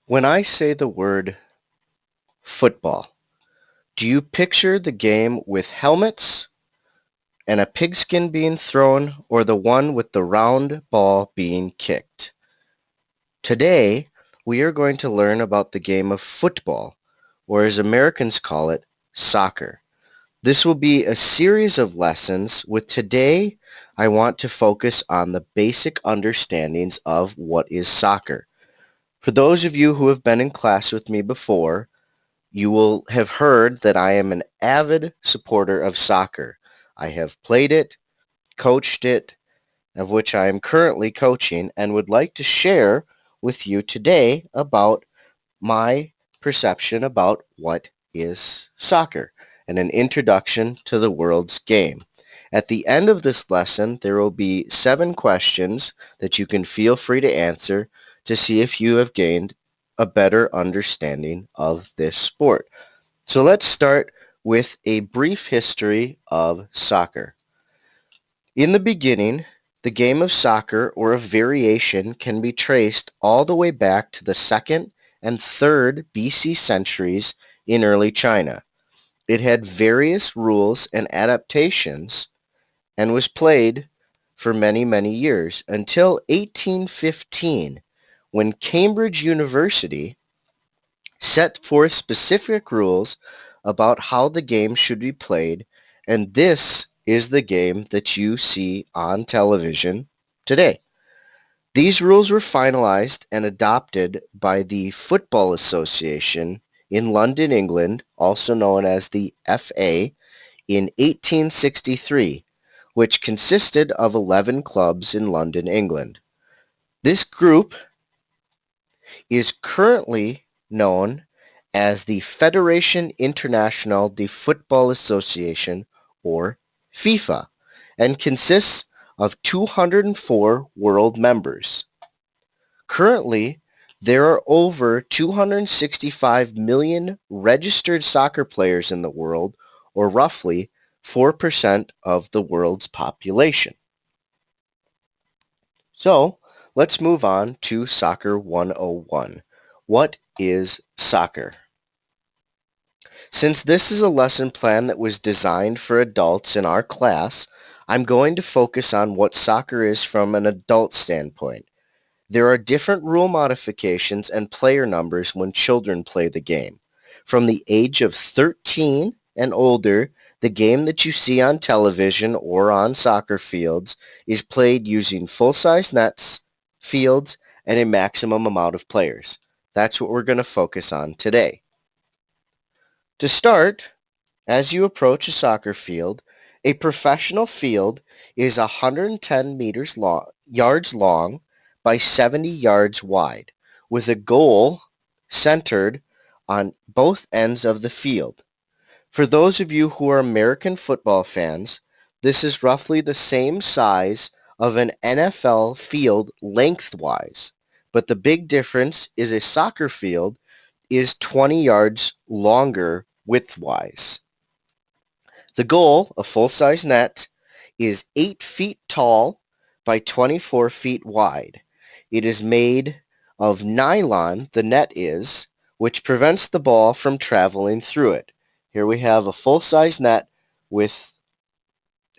When I say the word football, do you picture the game with helmets and a pigskin being thrown, or the one with the round ball being kicked? Today, we are going to learn about the game of football, or as Americans call it, soccer. This will be a series of lessons. With today, I want to focus on the basic understandings of what is soccer. For those of you who have been in class with me before, you will have heard that I am an avid supporter of soccer. I have played it, coached it, of which I am currently coaching, and would like to share with you today about my perception about what is soccer and an introduction to the world's game. At the end of this lesson, there will be 7 questions that you can feel free to answer to see if you have gained a better understanding of this sport. So let's start with a brief history of soccer. In the beginning, the game of soccer, or a variation, can be traced all the way back to the 2nd and 3rd BC centuries in early China. It had various rules and adaptations and was played for many, many years until 1815, when Cambridge University set forth specific rules about how the game should be played, and this is the game that you see on television today. These rules were finalized and adopted by the Football Association in London, England, also known as the FA, in 1863, which consisted of 11 clubs in London, England. This group is currently known as the Fédération Internationale de Football Association, or FIFA, and consists of 204 world members. Currently, there are over 265 million registered soccer players in the world, or roughly 4% of the world's population. So, let's move on to Soccer 101. What is soccer? Since this is a lesson plan that was designed for adults in our class, I'm going to focus on what soccer is from an adult standpoint. There are different rule modifications and player numbers when children play the game. From the age of 13 and older, the game that you see on television or on soccer fields is played using full-size nets, fields, and a maximum amount of players. That's what we're going to focus on today. To start, as you approach a soccer field, a professional field is 110 yards long by 70 yards wide, with a goal centered on both ends of the field. For those of you who are American football fans, this is roughly the same size of an NFL field lengthwise, but the big difference is a soccer field is 20 yards longer widthwise. The goal, a full-size net, is 8 feet tall by 24 feet wide. It is made of nylon, the net is, which prevents the ball from traveling through it. Here we have a full-size net with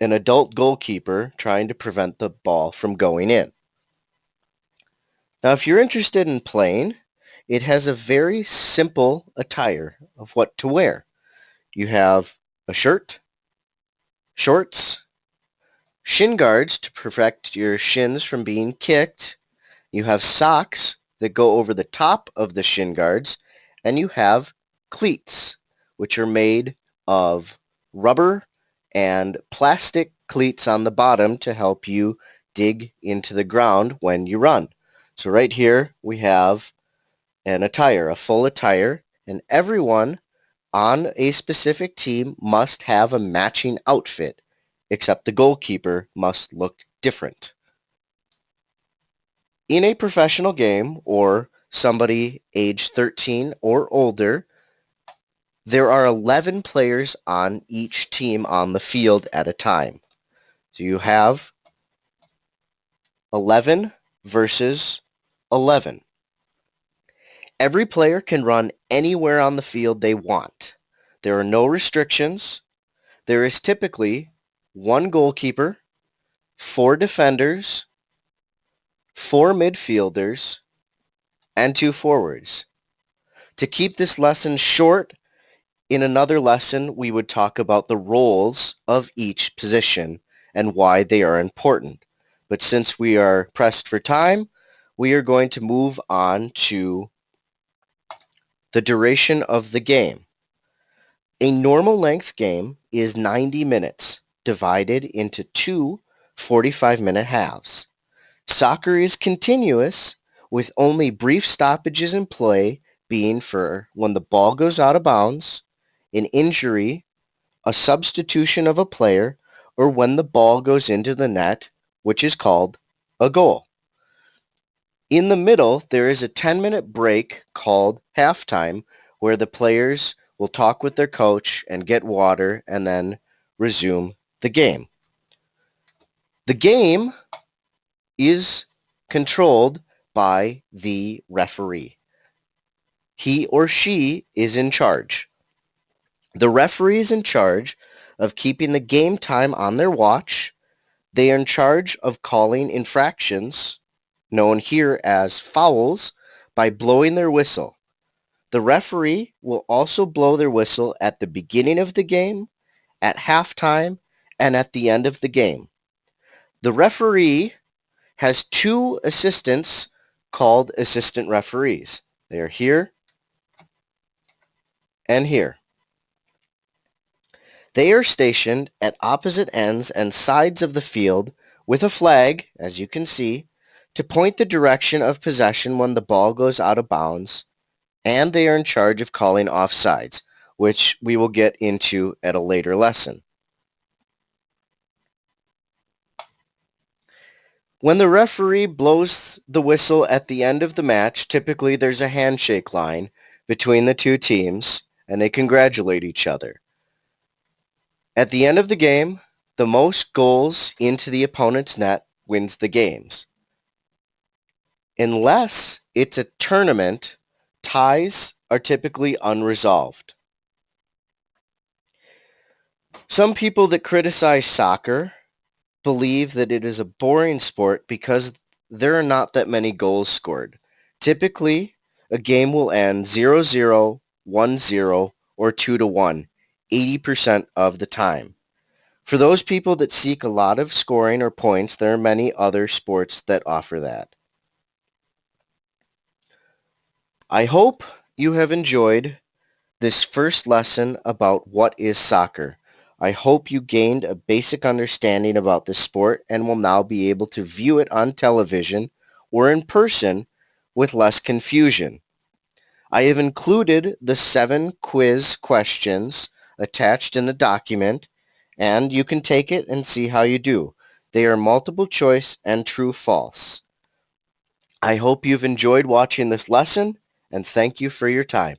an adult goalkeeper trying to prevent the ball from going in. Now, if you're interested in playing, it has a very simple attire of what to wear. You have a shirt, shorts, shin guards to protect your shins from being kicked. You have socks that go over the top of the shin guards, and you have cleats, which are made of rubber and plastic cleats on the bottom to help you dig into the ground when you run. So right here we have an attire, a full attire, and everyone on a specific team must have a matching outfit, except the goalkeeper must look different. In a professional game, or somebody age 13 or older, there are 11 players on each team on the field at a time. So you have 11 versus 11. Every player can run anywhere on the field they want. There are no restrictions. There is typically one goalkeeper, four defenders, four midfielders, and two forwards. To keep this lesson short, in another lesson we would talk about the roles of each position and why they are important. But since we are pressed for time, we are going to move on to the duration of the game. A normal length game is 90 minutes divided into two 45-minute halves. Soccer is continuous with only brief stoppages in play being for when the ball goes out of bounds, an injury, a substitution of a player, or when the ball goes into the net, which is called a goal. In the middle, there is a 10-minute break called halftime where the players will talk with their coach and get water and then resume the game. The game is controlled by the referee. He or she is in charge. The referee is in charge of keeping the game time on their watch. They are in charge of calling infractions, known here as fouls, by blowing their whistle. The referee will also blow their whistle at the beginning of the game, at halftime, and at the end of the game. The referee has two assistants called assistant referees. They are here and here. They are stationed at opposite ends and sides of the field with a flag, as you can see, to point the direction of possession when the ball goes out of bounds, and they are in charge of calling offsides, which we will get into at a later lesson. When the referee blows the whistle at the end of the match, typically there's a handshake line between the two teams, and they congratulate each other. At the end of the game, the most goals into the opponent's net wins the games. Unless it's a tournament, ties are typically unresolved. Some people that criticize soccer believe that it is a boring sport because there are not that many goals scored. Typically, a game will end 0-0, 1-0, or 2-1, 80% of the time. For those people that seek a lot of scoring or points, there are many other sports that offer that. I hope you have enjoyed this first lesson about what is soccer. I hope you gained a basic understanding about this sport and will now be able to view it on television or in person with less confusion. I have included the 7 quiz questions attached in the document, and you can take it and see how you do. They are multiple choice and true-false. I hope you've enjoyed watching this lesson, and thank you for your time.